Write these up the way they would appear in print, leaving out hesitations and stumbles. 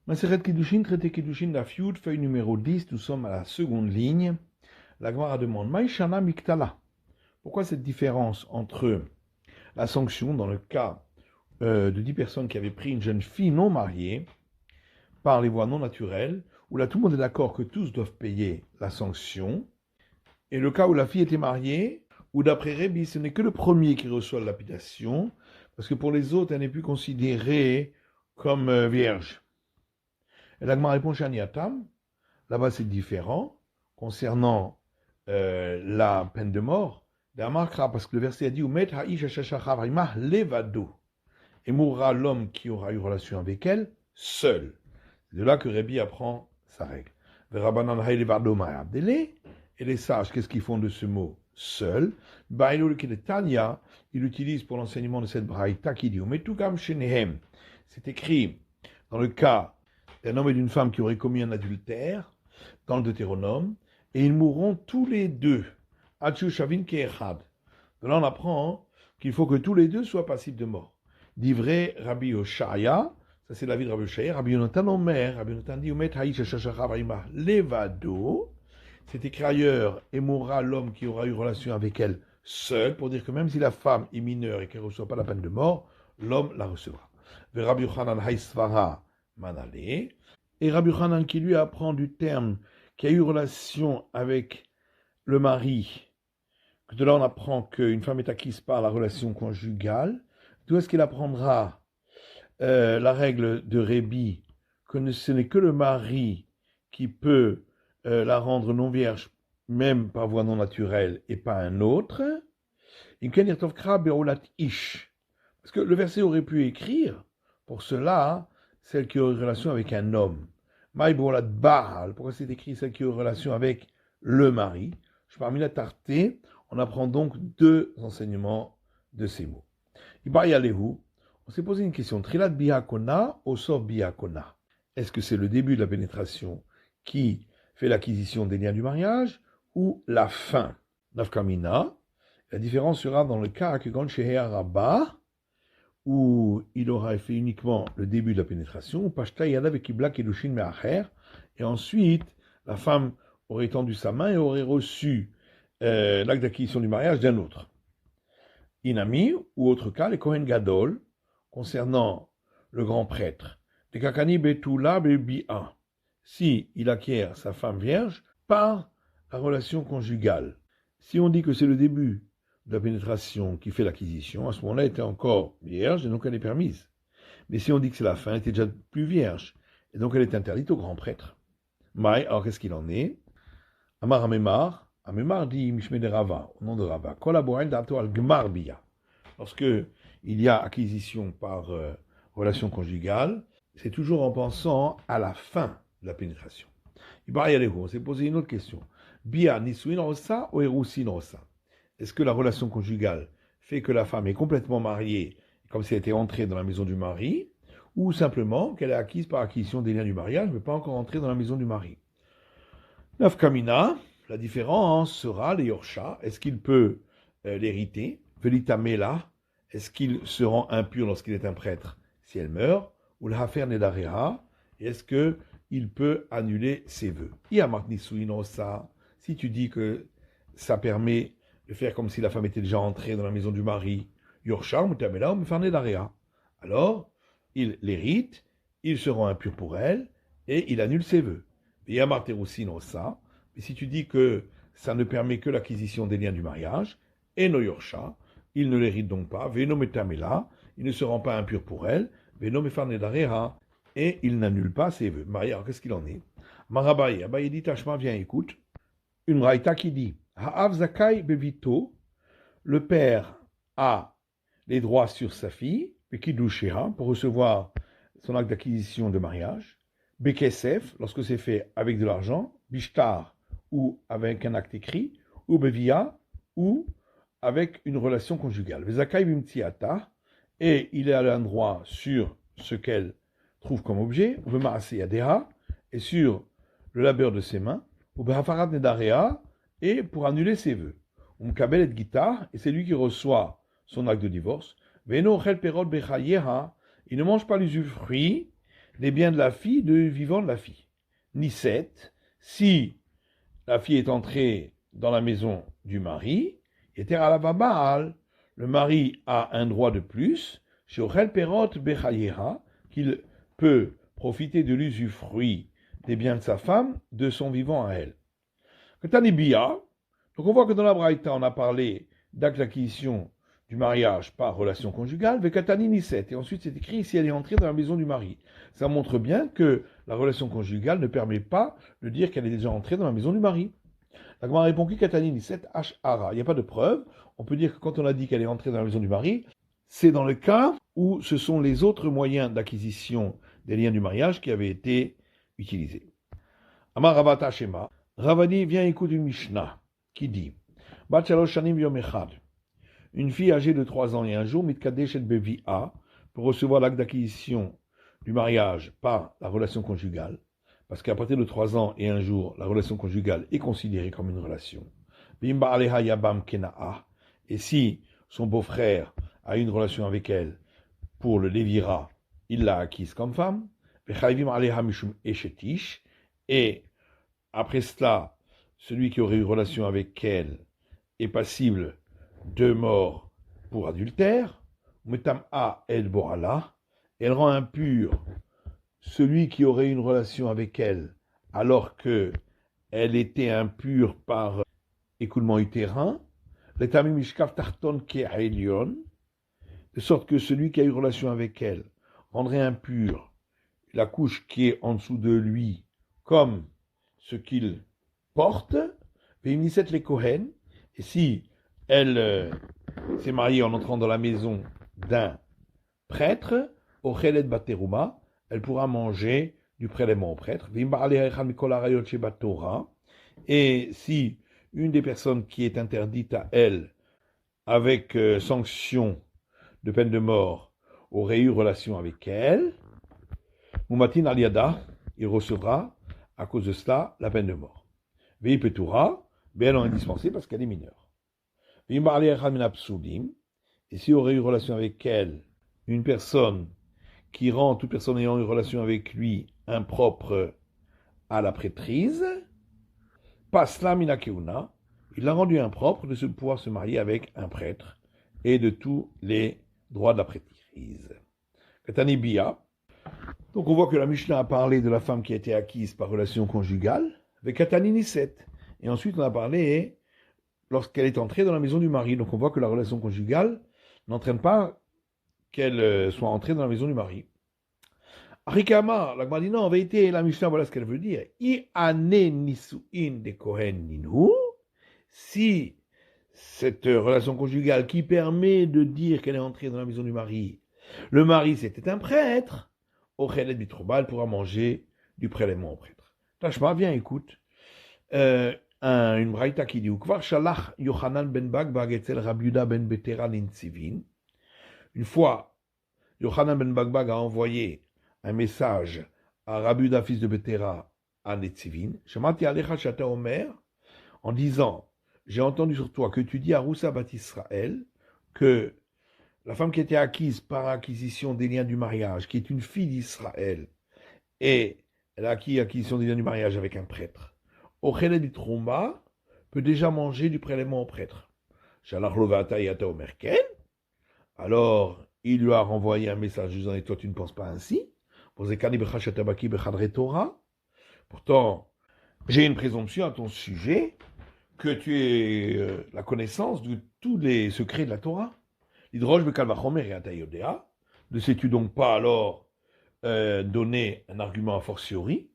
Maseret Kiddushin, traité Kiddushin, la Fioud, feuille numéro 10, nous sommes à la seconde ligne. La Gemara demande, Maïshana Miktala. Pourquoi cette différence entre la sanction dans le cas de 10 personnes qui avaient pris une jeune fille non mariée par les voies non naturelles, où là tout le monde est d'accord que tous doivent payer la sanction, et le cas où la fille était mariée, où d'après Rébi, ce n'est que le premier qui reçoit la lapidation, parce que pour les autres, elle n'est plus considérée comme vierge. Et la Gemara répond Shaniatam, là-bas c'est différent, concernant la peine de mort, parce que le verset a dit Umet ha'ish hashashachar imah levado, et mourra l'homme qui aura eu relation avec elle seul. C'est de là que Rébi apprend sa règle. Et les sages, qu'est-ce qu'ils font de ce mot seul? Tanya, il utilise pour l'enseignement de cette braïta qui dit c'est écrit dans le cas d'un homme et d'une femme qui auraient commis un adultère, dans le Deutéronome, et ils mourront tous les deux. De là, on apprend qu'il faut que tous les deux soient passibles de mort. D'ivré Rabbi Oshaya, ça c'est l'avis de Rabbi Oshaya, Rabbi Yonatan Omer, Rabbi Yonatan dit, levado, c'est écrit ailleurs, et mourra l'homme qui aura eu relation avec elle seul, pour dire que même si la femme est mineure et qu'elle ne reçoit pas la peine de mort, l'homme la recevra. Rabbi Yochanan haïsvara manale, et Rabbi Yochanan qui lui apprend du terme qui a eu relation avec le mari, que de là on apprend qu'une femme est acquise par la relation conjugale. D'où est-ce qu'il apprendra la règle de Rébi, que ce n'est que le mari qui peut la rendre non vierge, même par voie non naturelle, et pas un autre? Parce que le verset aurait pu écrire, pour cela, celle qui aurait relation avec un homme. Pourquoi c'est écrit celle qui aurait relation avec le mari? Parmi la tarté, on apprend donc deux enseignements de ces mots. On s'est posé une question. Trilat bihakona ou sov bihakona? Est-ce que c'est le début de la pénétration qui fait l'acquisition des liens du mariage ou la fin? Nafkamina. La différence sera dans le cas Rabba, où il aura fait uniquement le début de la pénétration, et ensuite la femme aurait étendu sa main et aurait reçu l'acte d'acquisition du mariage d'un autre. Inami, ou autre cas, les Kohen Gadol, concernant le grand prêtre, les Kakani Betula Bebia, si il acquiert sa femme vierge par la relation conjugale. Si on dit que c'est le début de la pénétration qui fait l'acquisition, à ce moment-là, elle était encore vierge et donc elle est permise. Mais si on dit que c'est la fin, elle était déjà plus vierge et donc elle est interdite au grand prêtre. Maï, alors qu'est-ce qu'il en est? Amar Amemar dit Mishme de Rava, au nom de Rava, collaborel d'ato al gmar biya. Lorsque il y a acquisition par relation conjugale, c'est toujours en pensant à la fin de la pénétration. On s'est posé une autre question. Biya nisuin rosa ou erusin rosa? Est-ce que la relation conjugale fait que la femme est complètement mariée, comme si elle était entrée dans la maison du mari, ou simplement qu'elle est acquise par acquisition des liens du mariage, mais pas encore entrée dans la maison du mari? Nafkamina, la différence sera les Yorsha. Est-ce qu'il peut l'hériter? Velitamela, est-ce qu'il se rend impur lorsqu'il est un prêtre si elle meurt? Ou le Hafer Nedareha, est-ce qu'il peut annuler ses vœux? Si tu dis que ça permet de faire comme si la femme était déjà entrée dans la maison du mari, Yorsha, Mutamela, ou Mefer Nedareha, alors il l'hérite, il se rend impur pour elle, et il annule ses vœux. Et si tu dis que ça ne permet que l'acquisition des liens du mariage, et no yorsha, il ne l'hérite donc pas, veno metamela, il ne se rend pas impur pour elle, veno mefarnedareha, et il n'annule pas ses vœux. Maria, alors qu'est-ce qu'il en est? Marabaye, Abaye dit Tashma, viens, écoute. Une raïta qui dit Ha'av zakai bevito, le père a les droits sur sa fille, bekidusheha, pour recevoir son acte d'acquisition de mariage, bekesef, lorsque c'est fait avec de l'argent, bishtar, ou avec un acte écrit, ou bevia, ou avec une relation conjugale. Vezakai bimtiata, et il a un droit sur ce qu'elle trouve comme objet, ou bemaase yadeha, et sur le labeur de ses mains, ou behafarat nedarea, et pour annuler ses vœux. Umkabel et gita, et c'est lui qui reçoit son acte de divorce. Veno chel perot bechayeha, il ne mange pas l'usufruit les biens de la fille du vivant de la fille. Ni 7, si la fille est entrée dans la maison du mari, était à la Baal. Le mari a un droit de plus, chez Ochel Perot Bechayeha, qu'il peut profiter de l'usufruit des biens de sa femme, de son vivant à elle. Ketanibia, donc on voit que dans la Braïta, on a parlé d'acte d'acquisition du mariage par relation conjugale, Vekatani Niset, et ensuite c'est écrit si elle est entrée dans la maison du mari. Ça montre bien que la relation conjugale ne permet pas de dire qu'elle est déjà entrée dans la maison du mari. La Gemara répond que Katani Niset Hara. Il n'y a pas de preuve. On peut dire que quand on a dit qu'elle est entrée dans la maison du mari, c'est dans le cas où ce sont les autres moyens d'acquisition des liens du mariage qui avaient été utilisés. Amar Ravata Shema. Ravadi vient écouter une Mishnah qui dit Bat Shalosh Shanim Yom Echad. Une fille âgée de 3 ans et un jour, Mitkadesh et Bevi'a, pour recevoir l'acte d'acquisition du mariage par la relation conjugale, parce qu'à partir de 3 ans et un jour, la relation conjugale est considérée comme une relation. Bimba Aleha Yabam Kena'a. Et si son beau-frère a une relation avec elle pour le Lévira, il l'a acquise comme femme. Vechayvim Aleha Mishum Eshetish. Et après cela, celui qui aurait eu relation avec elle est passible de mort pour adultère. Metam'a El Borala. Elle rend impur celui qui aurait une relation avec elle alors que elle était impure par écoulement utérin, l'étamim mishkav tarton ke'elion, de sorte que celui qui a eu relation avec elle rendrait impure la couche qui est en dessous de lui comme ce qu'il porte, veimniset les kohen, et si elle s'est mariée en entrant dans la maison d'un prêtre, au chelet bateruma, elle pourra manger du prélèvement au prêtre. Et si une des personnes qui est interdite à elle, avec sanction de peine de mort, aurait eu relation avec elle, Moumatin aliada, il recevra, à cause de cela, la peine de mort. Vei petura, elle en est dispensée parce qu'elle est mineure. Et si aurait eu relation avec elle, une personne qui rend toute personne ayant une relation avec lui impropre à la prêtrise, pasla minakeuna, il l'a rendu impropre de pouvoir se marier avec un prêtre et de tous les droits de la prêtrise. Katani Bia. Donc on voit que la Mishnah a parlé de la femme qui a été acquise par relation conjugale, avec Katani Niset. Et ensuite on a parlé lorsqu'elle est entrée dans la maison du mari. Donc on voit que la relation conjugale n'entraîne pas qu'elle soit entrée dans la maison du mari. Arikama, la Gemara dit non, en vérité, la Mishnah, voilà ce qu'elle veut dire. I ane nisuin de kohen ninu. Si cette relation conjugale qui permet de dire qu'elle est entrée dans la maison du mari, le mari c'était un prêtre, au chelet bitroba, elle pourra manger du prélèvement au prêtre. Tashma, viens, écoute. Une braïta qui dit Ukvar shalach Yochanan ben Bagbag etzel Rabiuda ben Betera Nintzivin. Une fois, Yochanan ben Bagbag a envoyé un message à Rabiuda, fils de Betera, à Netzivin. Shamati alecha shata omer, en disant j'ai entendu sur toi que tu dis à Roussa bat Israël que la femme qui était acquise par acquisition des liens du mariage, qui est une fille d'Israël, et elle a acquis acquisition des liens du mariage avec un prêtre, au chelet du trouma, peut déjà manger du prélèvement au prêtre. Shalach lovata yata omerken. Alors, il lui a renvoyé un message disant et toi tu ne penses pas ainsi. Pourtant, j'ai une présomption à ton sujet que tu aies la connaissance de tous les secrets de la Torah. Ne sais-tu donc pas alors donner un argument a fortiori?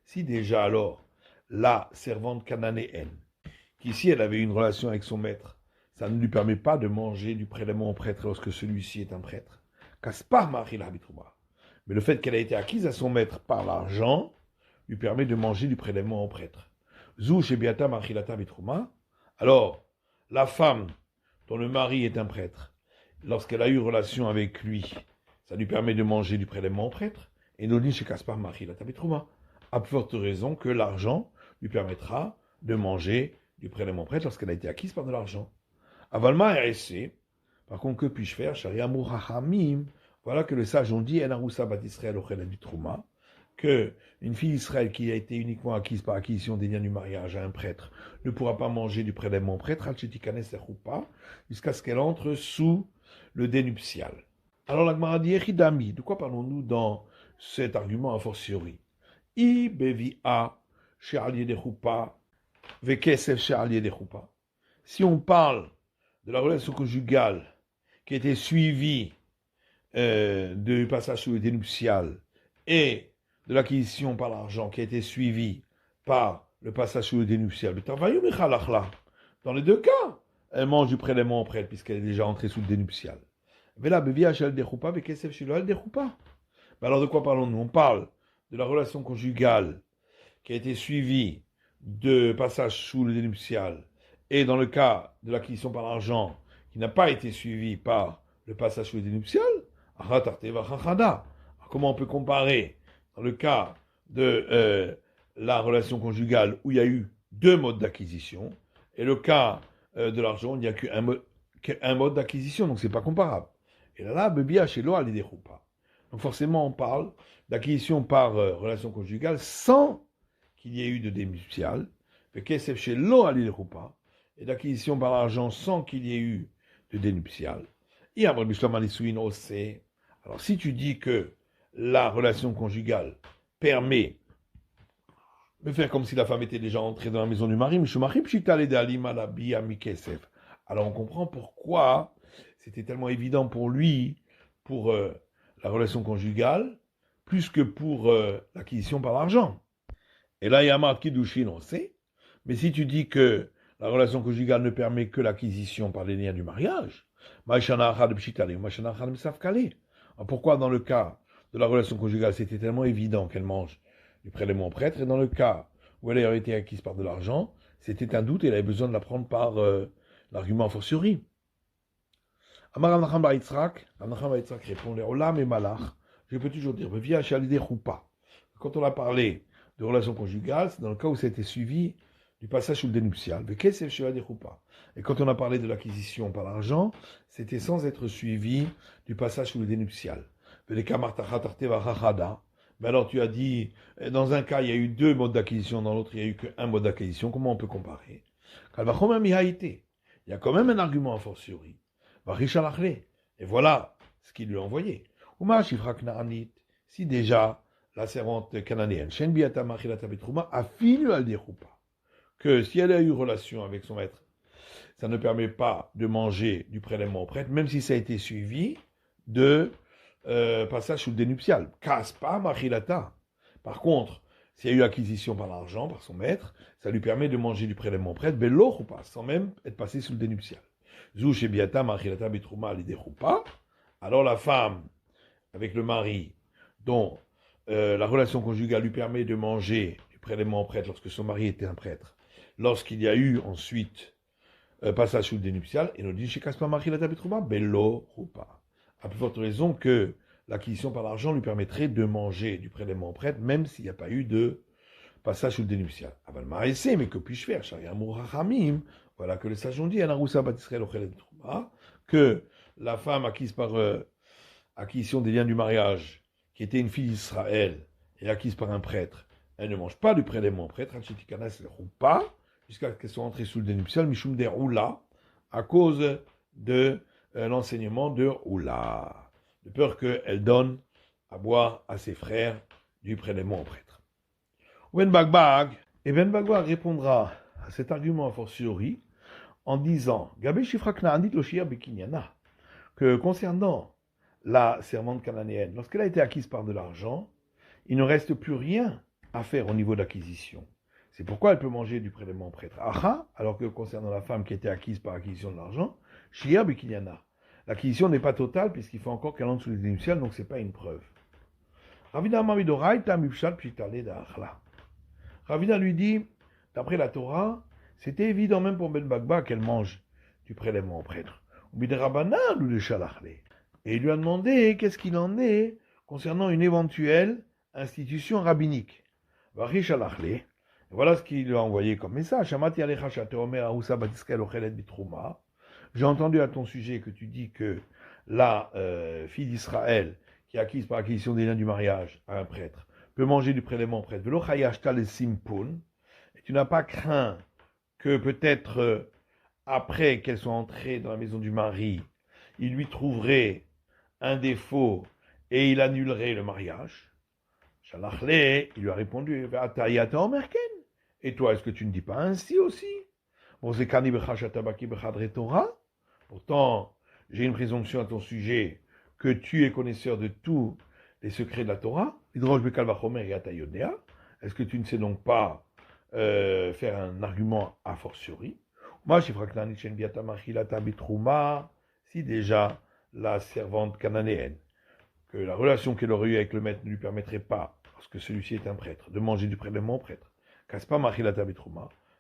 Si déjà alors, la servante cananéenne, qu'ici elle avait une relation avec son maître, ça ne lui permet pas de manger du prélèvement au prêtre lorsque celui-ci est un prêtre. Mais le fait qu'elle a été acquise à son maître par l'argent lui permet de manger du prélèvement au prêtre. Alors, la femme dont le mari est un prêtre, lorsqu'elle a eu relation avec lui, ça lui permet de manger du prélèvement au prêtre. Et nous dit chez Kaspar Machilata Bitrouma, à plus forte raison que l'argent lui permettra de manger du prélèvement au prêtre lorsqu'elle a été acquise par de l'argent. Avalma RSC, Par contre, que puis-je faire? Sharia Murachamim. Voilà que le sage ont dit, En Aroussa Bat Israël Ochelet Bitrouma, que une fille d'Israël qui a été uniquement acquise par acquisition des liens du mariage à un prêtre ne pourra pas manger du prélèvement prêtre, jusqu'à ce qu'elle entre sous le dénuptial. Alors la Gemara dit, Echidami, de quoi parlons-nous dans cet argument a fortiori? I bevia she'al de choupa, vekesef she'al de choupa. Si on parle de la relation conjugale qui était suivie du passage sous le dénuptial et de l'acquisition par l'argent qui a été suivie par le passage sous le dénuptial, dans les deux cas, elle mange du prélèvement au prêtre puisqu'elle est déjà entrée sous le dénuptial. Alors de quoi parlons-nous? On parle de la relation conjugale qui a été suivie de passage sous le dénuptial et dans le cas de l'acquisition par l'argent qui n'a pas été suivie par le passage sous le dénuptial. Comment on peut comparer dans le cas de la relation conjugale où il y a eu deux modes d'acquisition et le cas de l'argent, il n'y a qu'un mode d'acquisition, donc c'est pas comparable. Et là, bebia chez l'eau, elle pas. Donc forcément, on parle d'acquisition par relation conjugale sans qu'il y ait eu de dénuptial, chez l'eau, elle pas, et d'acquisition par l'argent sans qu'il y ait eu de dénuptial. Alors si tu dis que la relation conjugale permet de faire comme si la femme était déjà entrée dans la maison du mari, alors on comprend pourquoi c'était tellement évident pour lui, pour la relation conjugale, plus que pour l'acquisition par l'argent. Et là, il y a marqué Kiddushin, on sait, mais si tu dis que la relation conjugale ne permet que l'acquisition par les liens du mariage, pourquoi dans le cas de la relation conjugale, c'était tellement évident qu'elle mange du prélèvement au prêtre, et dans le cas où elle a été acquise par de l'argent, c'était un doute et elle avait besoin de la prendre par l'argument a fortiori. Amar Amnacham Bar Yitzhak répond, les Olam et Malach, je peux toujours dire, via Chalidé Choupa. Quand on a parlé de relation conjugale, c'est dans le cas où ça a été suivi du passage sous le dénuptial. Et quand on a parlé de l'acquisition par l'argent, c'était sans être suivi du passage sous le dénuptial. Mais alors tu as dit, dans un cas, il y a eu deux modes d'acquisition, dans l'autre, il n'y a eu qu'un mode d'acquisition. Comment on peut comparer? Il y a quand même un argument a fortiori. Et voilà ce qu'il lui a envoyé. Si déjà, la servante cananéenne, a fini à dire ou pas, que si elle a eu relation avec son maître, ça ne permet pas de manger du prélèvement au prêtre, même si ça a été suivi de passage sous le dénuptial. Kaspa machilata. Par contre, s'il y a eu acquisition par l'argent, par son maître, ça lui permet de manger du prélèvement au prêtre, bello ou pas, sans même être passé sous le dénuptial. Zou shebiata machilata bitrouma lideroupa. Alors la femme, avec le mari, dont la relation conjugale lui permet de manger du prélèvement au prêtre lorsque son mari était un prêtre, lorsqu'il y a eu ensuite passage sous le dénuptial, et nous dit chez Kaspa machilata bitrouma, bello ou pas. À plus forte raison que l'acquisition par l'argent lui permettrait de manger du prélèvement au prêtre, même s'il n'y a pas eu de passage sous le dénuptial. Aval ma'aseh, mais que puis-je faire? Sharia Murachamim, voilà que les sages ont dit, que la femme acquise par acquisition des liens du mariage, qui était une fille d'Israël, et acquise par un prêtre, elle ne mange pas du prélèvement au prêtre, pas, jusqu'à ce qu'elle soit entrée sous le dénuptial, Mishum der Oula, à cause de l'enseignement de Oula, de peur qu'elle donne à boire à ses frères du prélèvement au prêtre. Ben Bagbag répondra à cet argument a fortiori en disant que concernant la servante cananéenne, lorsqu'elle a été acquise par de l'argent, il ne reste plus rien à faire au niveau d'acquisition. C'est pourquoi elle peut manger du prélèvement au prêtre. Aha, alors que concernant la femme qui était acquise par acquisition de l'argent, Shia Bekinyana. L'acquisition n'est pas totale puisqu'il faut encore qu'elle entre sous les dénuptiales, donc c'est pas une preuve. Ravina lui dit, d'après la Torah, c'était évident même pour Ben Bagba qu'elle mange du prélèvement au prêtre. Et il lui a demandé qu'est-ce qu'il en est concernant une éventuelle institution rabbinique. Voilà ce qu'il lui a envoyé comme message. J'ai entendu à ton sujet que tu dis que la fille d'Israël, qui est acquise par acquisition des liens du mariage à un prêtre, peut manger du prélèvement au prêtre. Velo chayashta le simpun. Et tu n'as pas craint que peut-être après qu'elle soit entrée dans la maison du mari, il lui trouverait un défaut et il annulerait le mariage. Shalachle, il lui a répondu, et toi, est-ce que tu ne dis pas ainsi aussi? Pourtant, j'ai une présomption à ton sujet que tu es connaisseur de tous les secrets de la Torah. Est-ce que tu ne sais donc pas faire un argument a fortiori? Si déjà la servante cananéenne, que la relation qu'elle aurait eue avec le maître ne lui permettrait pas, parce que celui-ci est un prêtre, de manger du prélèvement au prêtre.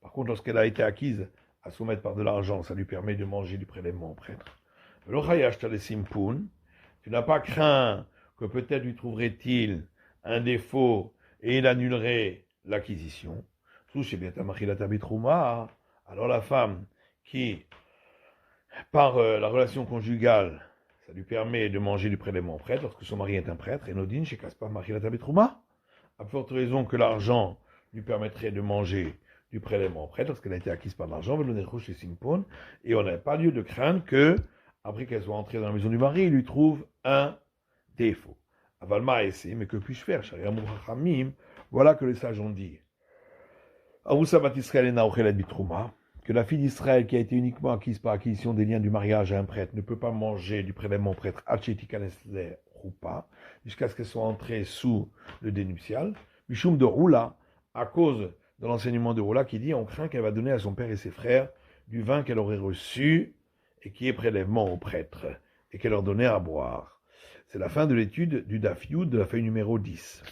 Par contre, lorsqu'elle a été acquise à son maître par de l'argent, ça lui permet de manger du prélèvement au prêtre. Tu n'as pas craint que peut-être lui trouverait-il un défaut et il annulerait l'acquisition. Alors la femme qui, par la relation conjugale, ça lui permet de manger du prélèvement au prêtre lorsque son mari est un prêtre, et Nodine chez Kaspar Machilat Betrouma, à forte raison que l'argent lui permettrait de manger du prélèvement au prêtre lorsqu'elle a été acquise par l'argent, et on n'a pas lieu de craindre que, après qu'elle soit entrée dans la maison du mari, il lui trouve un défaut. Avalma essaie, mais que puis-je faire? Voilà que les sages ont dit. Que la fille d'Israël qui a été uniquement acquise par acquisition des liens du mariage à un prêtre ne peut pas manger du prélèvement au prêtre jusqu'à ce qu'elle soit entrée sous le dénuptial. Mishum de Roula, à cause de l'enseignement de Roula qui dit on craint qu'elle va donner à son père et ses frères du vin qu'elle aurait reçu et qui est prélèvement au prêtre et qu'elle leur donnait à boire. C'est la fin de l'étude du Daf Yud de la feuille numéro 10.